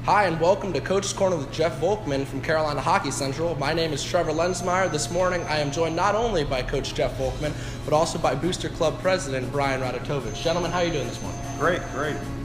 Hi, and welcome to Coach's Corner with Jeff Volkman from Carolina Hockey Central. My name is Trevor Lenzmeier. This morning I am joined not only by Coach Jeff Volkman, but also by Booster Club President Brian Radatovich. Gentlemen, how are you doing this morning? Great.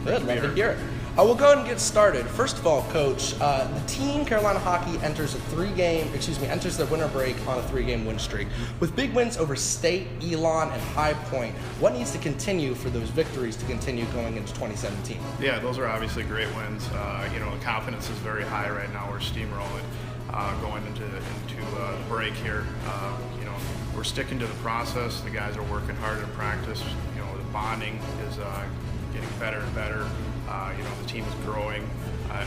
Good, love to hear it. We'll go ahead and get started. First of all, Coach, the team Carolina Hockey enters the winter break on a 3-game win streak. With big wins over State, Elon, and High Point, what needs to continue for those victories to continue going into 2017? Yeah, those are obviously great wins. The confidence is very high right now. We're steamrolling going into the break here. We're sticking to the process. The guys are working hard in practice. The bonding is getting better and better. The team is growing,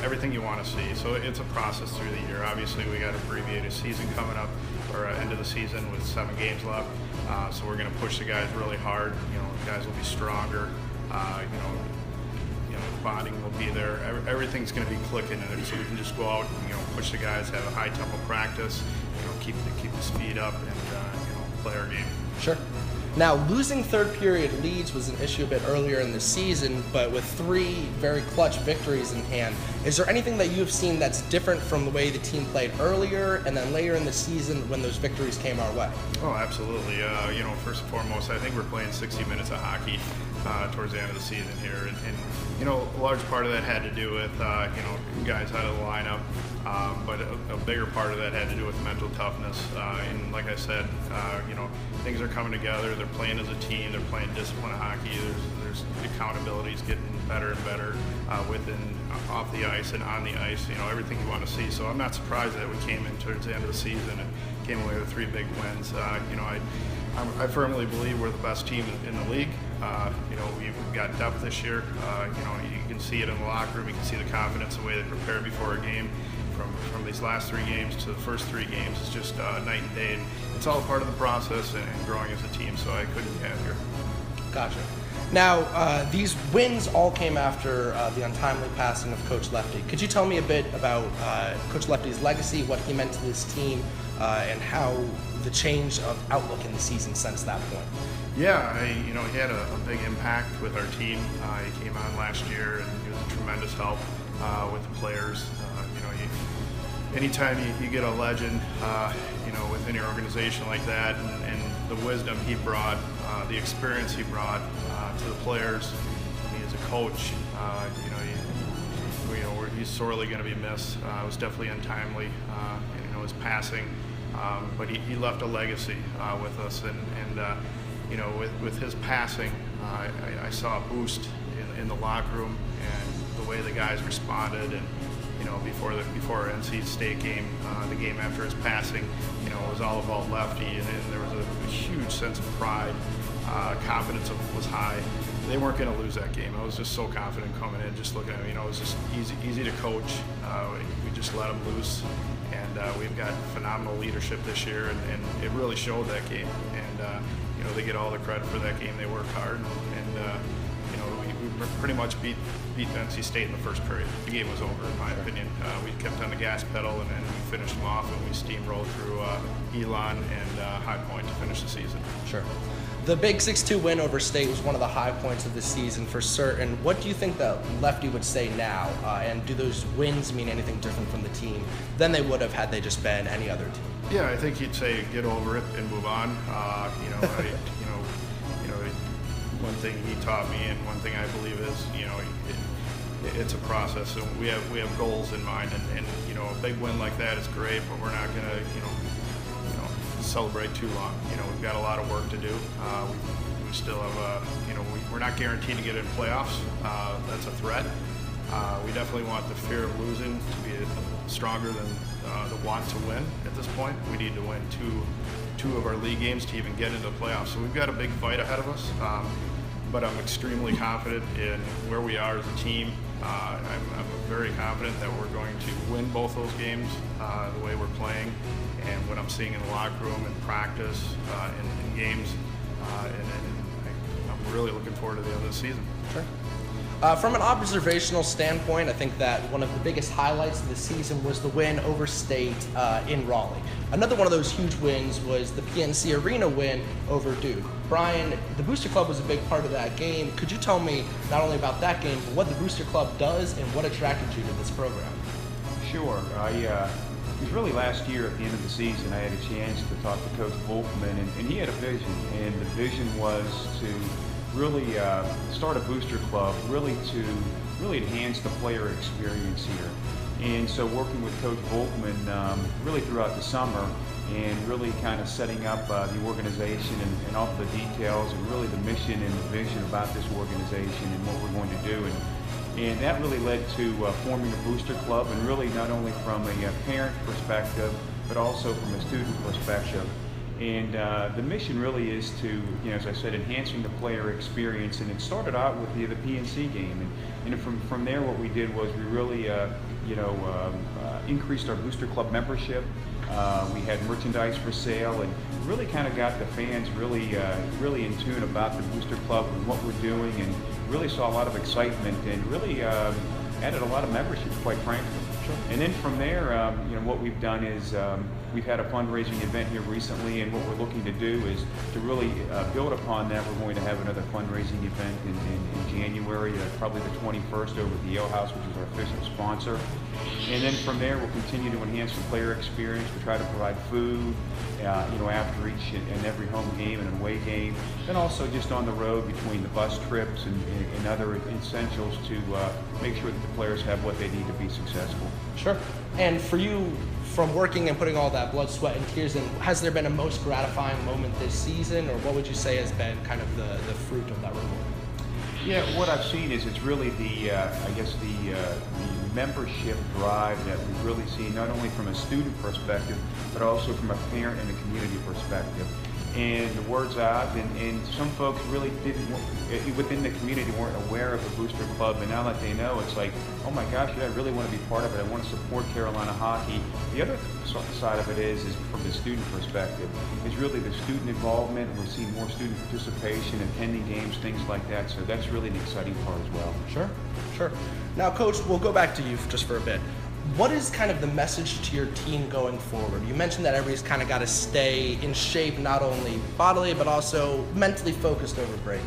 everything you want to see. So it's a process through the year. Obviously, we got an abbreviated season coming up, or end of the season with 7 games left. So we're going to push the guys really hard. The guys will be stronger. Bonding will be there. Everything's going to be clicking, and so we can just go out and push the guys, have a high tempo practice, keep the speed up, and play our game. Sure. Now, losing third period leads was an issue a bit earlier in the season, but with 3 very clutch victories in hand, is there anything that you've seen that's different from the way the team played earlier and then later in the season when those victories came our way? Oh, absolutely. First and foremost, I think we're playing 60 minutes of hockey towards the end of the season here, and a large part of that had to do with guys out of the lineup, but a bigger part of that had to do with mental toughness. And like I said, things are coming together. They're playing as a team. They're playing disciplined hockey. There's accountability is getting better and better off the ice and on the ice. Everything you want to see. So I'm not surprised that we came in towards the end of the season and came away with 3 big wins. I firmly believe we're the best team in the league. We've got depth this year. You can see it in the locker room. You can see the confidence, the way they prepare before a game. From these last 3 games to the first 3 games, it's just night and day. And it's all part of the process and growing as a team. So I couldn't be happier. Gotcha. Now, these wins all came after the untimely passing of Coach Lefty. Could you tell me a bit about Coach Lefty's legacy, what he meant to this team, and how the change of outlook in the season since that point? Yeah, he had a big impact with our team. He came on last year, and he was a tremendous help with the players. Anytime you get a legend, within your organization like that, and the wisdom he brought, the experience he brought to the players, as a coach, he's sorely going to be missed. It was definitely untimely, his passing, but he left a legacy with us, and with his passing, I saw a boost in the locker room and the way the guys responded, and before our NC State game, the game after his passing, it was all about Lefty, and there was a huge sense of pride. Confidence was high. They weren't going to lose that game. I was just so confident coming in, just looking at him. It was just easy to coach. We just let them loose, and we've got phenomenal leadership this year, and it really showed that game. And they get all the credit for that game. They worked hard, and we pretty much beat NC State in the first period. The game was over, in my opinion. We kept on the gas pedal, and we finished them off, and we steamrolled through Elon and High Point to finish the season. Sure. The big 6-2 win over State was one of the high points of the season for certain. What do you think that Lefty would say now? And do those wins mean anything different from the team than they would have had they just been any other team? Yeah, I think he'd say get over it and move on. One thing he taught me, and one thing I believe is, it's a process, and we have goals in mind, and a big win like that is great, but we're not going to celebrate too long. We've got a lot of work to do. We still have we're not guaranteed to get in playoffs. That's a threat. We definitely want the fear of losing to be stronger than the want to win at this point. We need to win two of our league games to even get into the playoffs. So we've got a big fight ahead of us. But I'm extremely confident in where we are as a team. I'm very confident that we're going to win both those games the way we're playing, and what I'm seeing in the locker room and practice in games. And I'm really looking forward to the end of the season. Sure. From an observational standpoint, I think that one of the biggest highlights of the season was the win over State in Raleigh. Another one of those huge wins was the PNC Arena win over Duke. Brian, the Booster Club was a big part of that game. Could you tell me not only about that game, but what the Booster Club does and what attracted you to this program? Sure. It was really last year at the end of the season I had a chance to talk to Coach Volkman, and he had a vision, and the vision was to really start a booster club, really enhance the player experience here. And so working with Coach Volkman really throughout the summer and really kind of setting up the organization and all of the details and really the mission and the vision about this organization and what we're going to do. And that really led to forming a booster club, and really not only from a parent perspective, but also from a student perspective. And the mission really is to, as I said, enhancing the player experience. And it started out with the PNC game. And from there, what we did was we really, increased our booster club membership. We had merchandise for sale, and really kind of got the fans really in tune about the booster club and what we're doing, and really saw a lot of excitement and really added a lot of membership, quite frankly. Sure. And then from there, what we've done is we've had a fundraising event here recently, and what we're looking to do is to really build upon that. We're going to have another fundraising event in January, probably the 21st, over at the Ale House, which is our official sponsor. And then from there, we'll continue to enhance the player experience. We try to provide food, after each and every home game and away game. Then also just on the road between the bus trips and other essentials to make sure that the players have what they need to be successful. Sure. And for you, from working and putting all that blood, sweat, and tears in, has there been a most gratifying moment this season, or what would you say has been kind of the fruit of that reward? Yeah, what I've seen is it's really the membership drive that we've really seen, not only from a student perspective, but also from a parent and a community perspective. And the word's out, and some folks really within the community weren't aware of the Booster Club, and now that they know, it's like, oh my gosh, yeah, I really want to be part of it. I want to support Carolina hockey. The other side of it is from the student perspective, is really the student involvement, and we're seeing more student participation, attending games, things like that. So that's really an exciting part as well. Sure. Now, Coach, we'll go back to you just for a bit. What is kind of the message to your team going forward? You mentioned that everybody's kind of got to stay in shape, not only bodily, but also mentally focused over break.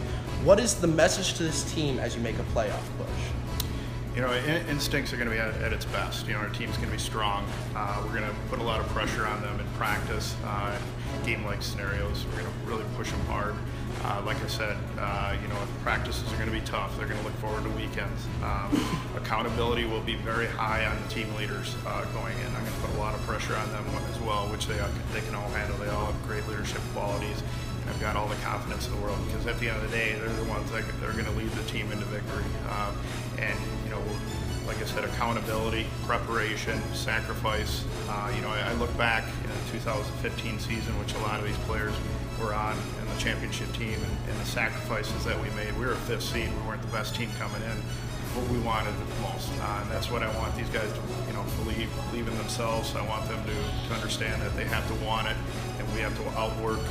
What is the message to this team as you make a playoff push? Instincts are going to be at its best. Our team's going to be strong. We're going to put a lot of pressure on them in practice, game-like scenarios. We're going to really push them hard. Like I said, practices are going to be tough. They're going to look forward to weekends. Accountability will be very high on the team leaders going in. I'm going to put a lot of pressure on them as well, which they can all handle. They all have great leadership qualities, and I've got all the confidence in the world, because at the end of the day, they're the ones that are going to lead the team into victory. Like I said, accountability, preparation, sacrifice. I look back in the 2015 season, which a lot of these players were on in the championship team, and the sacrifices that we made. We were a fifth seed. We weren't the best team coming in, but we wanted it the most. And that's what I want these guys to, believe in themselves. I want them to understand that they have to want it, and we have to outwork,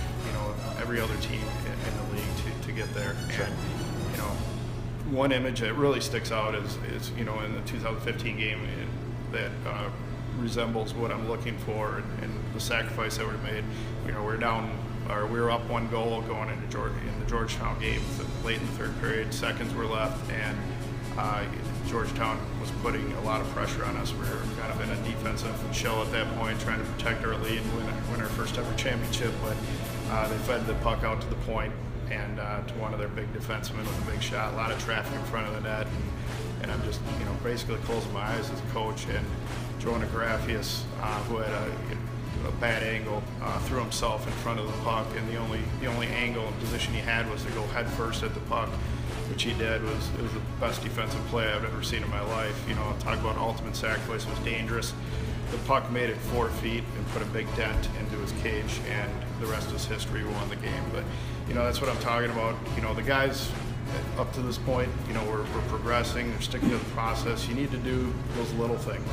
every other team in the league to get there. Sure. And, one image that really sticks out is in the 2015 game that resembles what I'm looking for, and the sacrifice that we made. We were up 1 goal going into the Georgetown game late in the third period. Seconds were left, and Georgetown was putting a lot of pressure on us. We were kind of in a defensive shell at that point, trying to protect our lead and win our first ever championship. But they fed the puck out to the point, and to one of their big defensemen with a big shot, a lot of traffic in front of the net, and I'm just basically closing my eyes as a coach. And Jonah Graffius, who had a bad angle, threw himself in front of the puck, and the only angle and position he had was to go head first at the puck, which he did. It was the best defensive play I've ever seen in my life. Talk about ultimate sacrifice. It was dangerous. The puck made it 4 feet and put a big dent into his cage, and the rest is history. We won the game. But that's what I'm talking about. The guys up to this point, we're progressing. They're sticking to the process. You need to do those little things.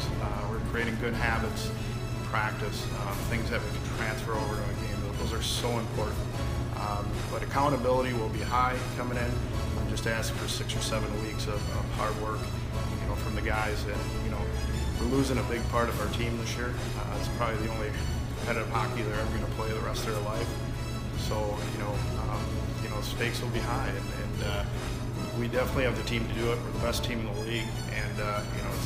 We're creating good habits in practice, things that we can transfer over to a game. Those are so important. But accountability will be high coming in. I'm just asking for 6 or 7 weeks of hard work, from the guys. And, we're losing a big part of our team this year. It's probably the only competitive hockey they're ever going to play the rest of their life. So, stakes will be high, and we definitely have the team to do it. We're the best team in the league, and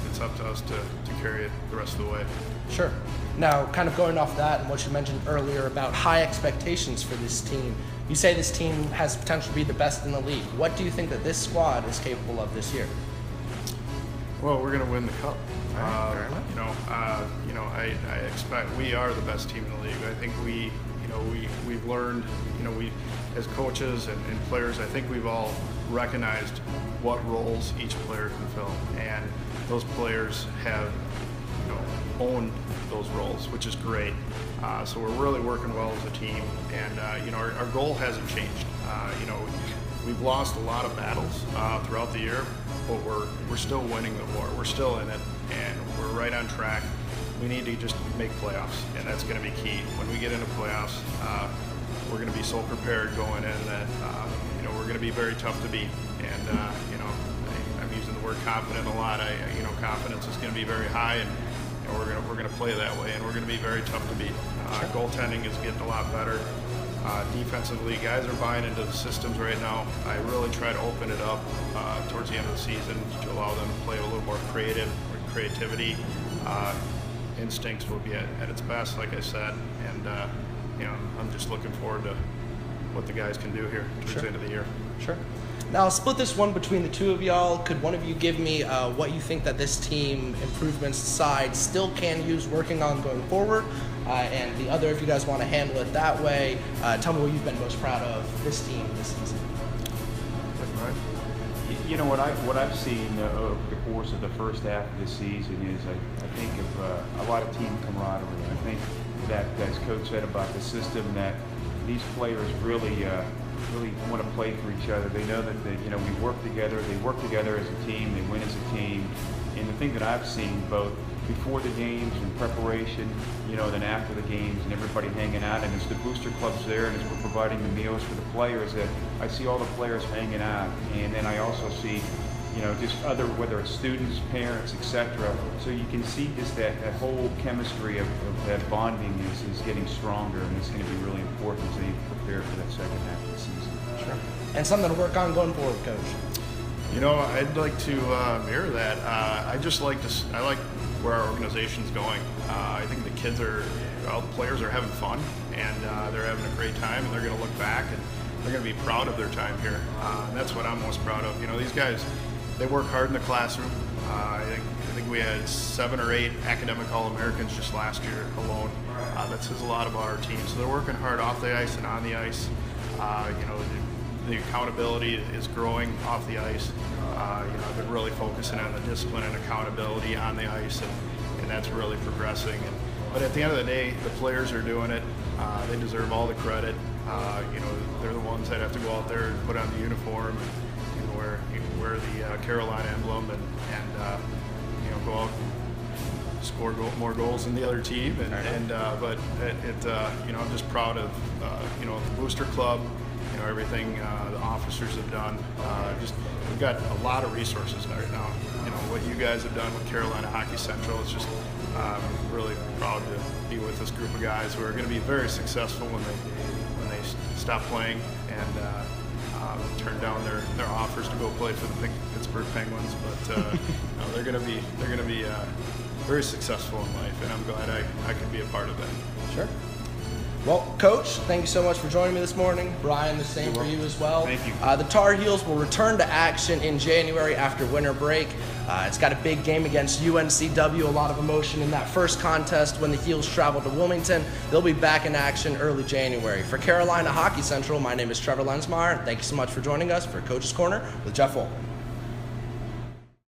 it's up to us to carry it the rest of the way. Sure. Now, kind of going off that and what you mentioned earlier about high expectations for this team, you say this team has potential to be the best in the league. What do you think that this squad is capable of this year? Well, we're going to win the cup. Fair enough. I expect we are the best team in the league. I think we've learned, we as coaches and players, I think we've all recognized what roles each player can fill, and those players have, owned those roles, which is great. So we're really working well as a team, and our goal hasn't changed. We've lost a lot of battles throughout the year, but we're still winning the war. We're still in it, and we're right on track. We need to just make playoffs, and that's going to be key. When we get into playoffs, we're going to be so prepared going in that we're going to be very tough to beat. And I'm using the word confident a lot. Confidence is going to be very high, and we're going to play that way, and we're going to be very tough to beat. Goaltending is getting a lot better. Defensively, guys are buying into the systems right now. I really try to open it up towards the end of the season to allow them to play a little more creativity. Instincts will be at its best, like I said, and I'm just looking forward to what the guys can do here towards the end of the year. Sure. Now, I'll split this one between the two of y'all. Could one of you give me what you think that this team improvements side still can use working on going forward? And the other, if you guys want to handle it that way, tell me what you've been most proud of this team this season. What I've seen over the course of the first half of the season is I think of a lot of team camaraderie. I think that, as Coach said about the system, that these players really want to play for each other. They know that we work together. They work together as a team. They win as a team. And the thing that I've seen both before the games and preparation, then after the games and everybody hanging out, and as the booster club's there and as we're providing the meals for the players, that I see all the players hanging out. And then I also see, just other, whether it's students, parents, etc. So you can see just that whole chemistry of that bonding is getting stronger, and it's going to be really important as they prepare for that second half of the season. Sure. And something to work on going forward, Coach. I'd like to mirror that. I like where our organization's going. I think the players are having fun, and they're having a great time, and they're going to look back and they're going to be proud of their time here. And that's what I'm most proud of. These guys, they work hard in the classroom. I think we had 7 or 8 academic All-Americans just last year alone. That says a lot about our team. So they're working hard off the ice and on the ice. The accountability is growing off the ice. They're really focusing on the discipline and accountability on the ice, and that's really progressing. But at the end of the day, the players are doing it. They deserve all the credit. They're the ones that have to go out there and put on the uniform and wear the Carolina emblem and go out and score more goals than the other team. But I'm just proud of the booster club. Everything the officers have done. We've got a lot of resources right now. What you guys have done with Carolina Hockey Central, it's just really proud to be with this group of guys who are going to be very successful when they stop playing and turn down their offers to go play for the Pittsburgh Penguins. But they're going to be very successful in life, and I'm glad I could be a part of that. Sure. Well, Coach, thank you so much for joining me this morning. Brian, the same for you as well. Thank you. The Tar Heels will return to action in January after winter break. It's got a big game against UNCW, a lot of emotion in that first contest when the Heels travel to Wilmington. They'll be back in action early January. For Carolina Hockey Central, my name is Trevor Lenzmeier. Thank you so much for joining us for Coach's Corner with Jeff Volkman.